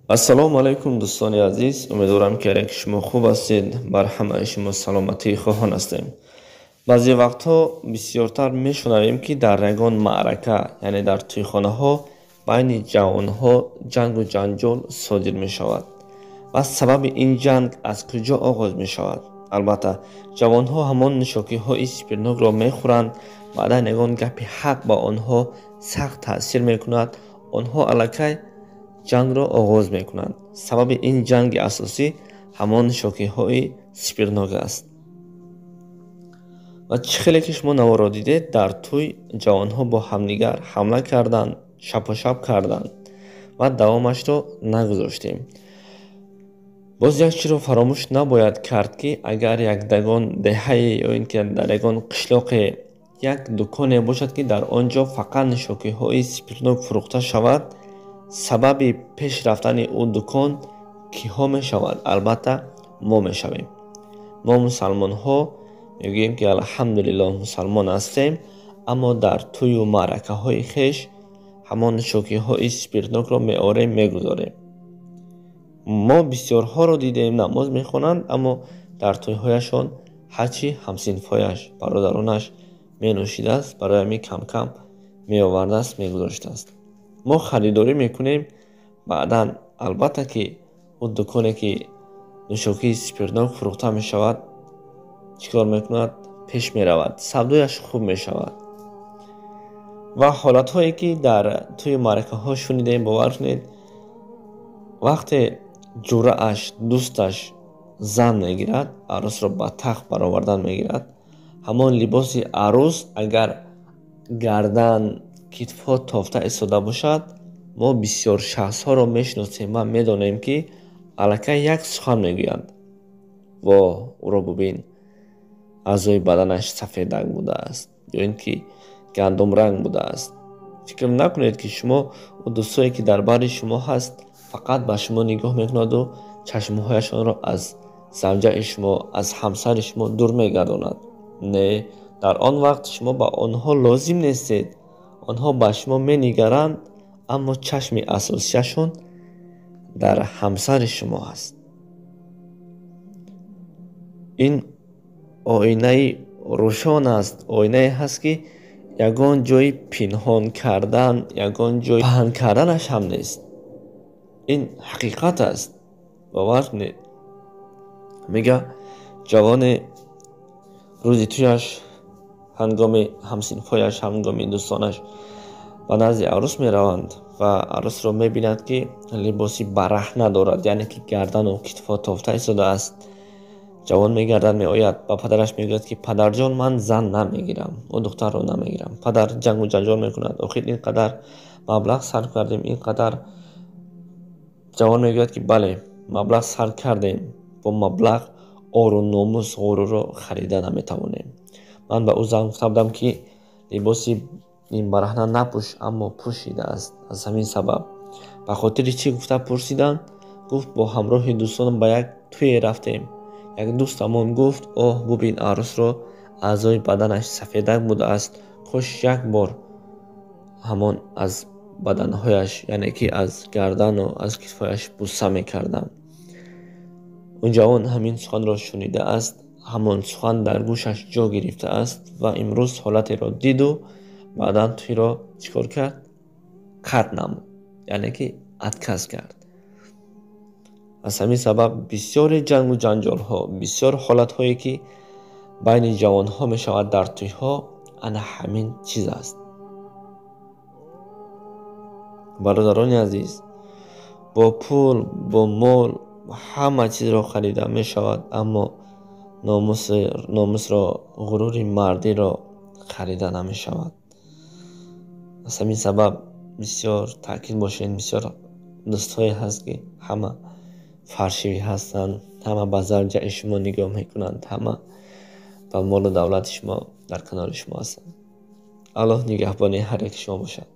ассалому алайкум дӯстони азиз, умедворам ки ки шумо хуб ҳастед. бар ҳамаи шумо саломатии хоҳон ҳастем. баъзе вақтҳо бисёртар мешунавем ки дар ягон маърака, яъне дар тӯйхонаҳо байни ҷавонҳо ҷангу ҷанҷол содир мешавад. ва сабаби ин ҷанг аз куҷо оғоз мешавад? албатта ҷавонҳо ҳамон нишокиҳои сипирнокро мехӯранд. баъдан ягон гапи ҳақ ба онҳо сахт таъсир мекунад. онҳо аллакай ҷангро оғоз мекунанд. сабаби ин ҷанги асосӣ ҳамон нишокиҳои сипирнок аст. ва чӣ хеле ки шумо наворо дидед, дар тӯй ҷавонҳо бо ҳамдигар ҳамла карданд, шапошап карданд ва давомашро нагузоштем. боз як чизро фаромӯш набояд кард ки агар як дагон деҳае ё ин ки дар ягон қишлоқе як дуконе бошад ки дар он ҷо фақат нишокиҳои сипирнок фурӯхта шавад, сабаби пеш рафтани ӯ дукон киҳо мешавад? албатта мо мешавем. мо мусалмонҳо мегӯем ки алҳамдулиллоҳ мусалмон ҳастем, аммо дар тӯю маъракаҳои хеш ҳамон нишокиҳои сипирнокро меорем, мегузорем. мо бисёрҳоро дидем намоз мехонанд, аммо дар тӯйҳояшон ҳарчи ҳамсинфҳояш, бародаронаш менӯшидааст, барои ҳамин кам меовардааст, мегузоштааст. мо харидорӣ мекунем, баъдан албатта ки ӯ дуконе ки нӯшокии сипирнок фурӯхта мешавад чӣ кор мекунад? Пеш меравад, савдояш хуб мешавад. ва ҳолатҳое ки дар тӯи маъракаҳо шунидем, бовар кунед, вақте ҷурааш, дӯсташ зан мегирад, арӯсро ба тахт баровардан мегирад, ҳамон либоси арӯс агар гардан китфҳо тофта истода бошад, мо бисёр шахсҳоро мешиносем ва медонем ки аллакай як сухан мегӯянд: воҳ, ӯро бубин, аъзои баданаш сафедак будааст, ё ин ки гандумранг будааст. фикр накунед ки шумо ӯ дӯстое ки дар баъри шумо ҳаст фақат ба шумо нигоҳ мекунаду чашмҳояшонро аз завҷаи шумо, аз ҳамсари шумо дур мегардонад. Не, дар он вақт шумо ба онҳо лозим нестед. онҳо ба шумо менигаранд, аммо чашми асосияшон дар ҳамсари шумо аст. ин оинаи рӯшон аст, оинае ҳаст ки ягон ҷои пинҳон кардан, ягон ҷои паҳн карданаш ҳам нест. ин ҳақиқат аст. бовар кунед. мега ҷавоне рӯзи тӯяш ҳангоми ҳамсинфҳояш, ҳангоми дӯстонаш ба назди арӯс мераванд ва арӯсро мебинад ки либоси барахна дорад, яъне ки гардану китфҳо тофта истодааст. ҷавон мегардад, меояд ба падараш мегӯяд ки падарҷон, ман зан намегирам, ӯ духтарро намегирам. падар ҷангу ҷанҷол мекунад. охир ин қадар маблағ сарф кардем, ин қадар. ҷавон мегӯяд ки бале, маблағ сарф кардем, бо маблағ ору номус ғурурро харида наметавонем. ман ба ӯ зан гуфта будам ки либоси ин барахна напӯш, аммо пӯшидааст. аз ҳамин сабаб ба хотири чӣ гуфта пурсиданд? гуфт бо ҳамроҳи дӯстонам ба як тӯе рафтем. як дӯстамон гуфт: оҳ, бубин арӯсро, аъзои баданаш сафедак будааст, кош як бор ҳамон аз баданҳояш, яъне ки аз гардану аз китфҳояш буса мекардам. он ҷавон ҳамин суханро шунидааст, ҳамон сухан дар гӯшаш ҷо гирифтааст ва имрӯз ҳолатеро диду баъдан тӯйро чӣ кор кард? қатъ намуд, яъне ки отказ кард. аз ҳамин сабаб бисёри ҷангу ҷанҷолҳо, бисёр ҳолатҳое ки байни ҷавонҳо мешавад дар тӯйҳо, ана ҳамин чиз аст. бародарони азиз, бо пул, бо мол ҳама чизро харида мешавад, аммо номусро, ғурури мардиро харида намешавад. аз ҳамин сабаб бисёр таъкид бошед. бисёр дӯстҳое ҳаст ки ҳама фаршивӣ ҳастанд, ҳама ба завҷаи шумо нигоҳ мекунанд, ҳама ба молу давлати шумо дар канори шумо ҳастанд. аллоҳ нигаҳбони ҳар яки шумо бошад.